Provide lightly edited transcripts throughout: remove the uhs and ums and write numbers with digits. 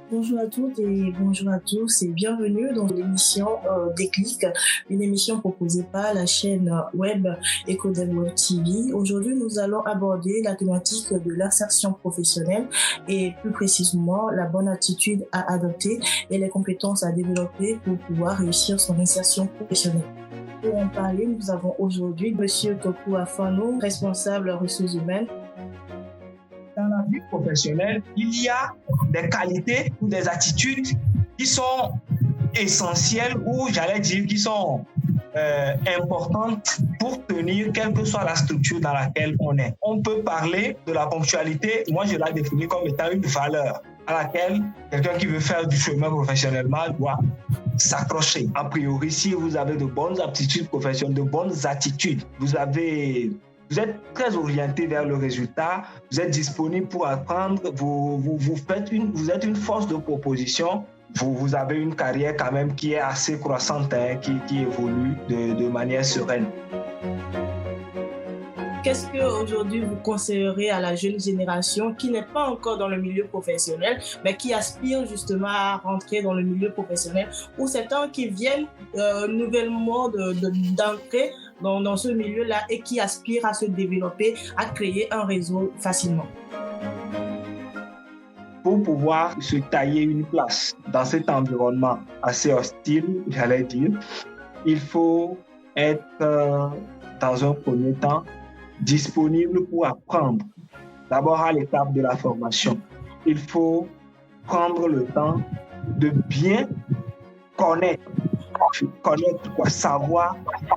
Bonjour à toutes et bonjour à tous et bienvenue dans l'émission Déclic, une émission proposée par la chaîne web EcoDev TV. Aujourd'hui, nous allons aborder la thématique de l'insertion professionnelle et plus précisément la bonne attitude à adopter et les compétences à développer pour pouvoir réussir son insertion professionnelle. Pour en parler, nous avons aujourd'hui M. Toku Afano, responsable ressources humaines. Dans la vie professionnelle, il y a des qualités ou des attitudes qui sont essentielles ou j'allais dire qui sont importantes pour tenir quelle que soit la structure dans laquelle on est. On peut parler de la ponctualité, moi je la définis comme étant une valeur à laquelle quelqu'un qui veut faire du chemin professionnellement doit s'accrocher. A priori, si vous avez de bonnes aptitudes professionnelles, de bonnes attitudes, vous êtes très orienté vers le résultat, vous êtes disponible pour apprendre, vous êtes une force de proposition, vous avez une carrière quand même qui est assez croissante, qui évolue de manière sereine. Qu'est-ce qu'aujourd'hui vous conseillerez à la jeune génération qui n'est pas encore dans le milieu professionnel, mais qui aspire justement à rentrer dans le milieu professionnel, ou certains qui viennent nouvellement d'entrer dans ce milieu-là et qui aspirent à se développer, à créer un réseau facilement? Pour pouvoir se tailler une place dans cet environnement assez hostile, j'allais dire, il faut être dans un premier temps disponible pour apprendre. D'abord à l'étape de la formation, il faut prendre le temps de bien connaître, savoir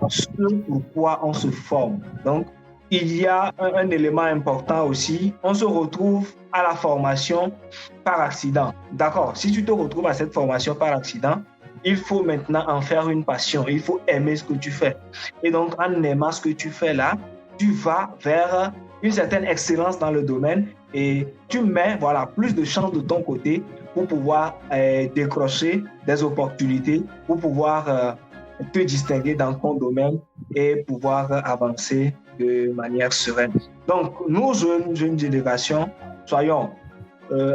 ce pourquoi on se forme. Donc, il y a un élément important aussi, on se retrouve à la formation par accident. D'accord, si tu te retrouves à cette formation par accident, il faut maintenant en faire une passion, il faut aimer ce que tu fais. Et donc, en aimant ce que tu fais là, tu vas vers une certaine excellence dans le domaine et tu mets plus de chances de ton côté pour pouvoir décrocher des opportunités, pour pouvoir te distinguer dans ton domaine et pouvoir avancer de manière sereine. Donc, nous, jeunes générations, soyons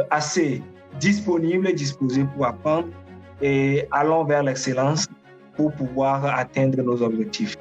assez disponibles et disposés pour apprendre et allons vers l'excellence pour pouvoir atteindre nos objectifs.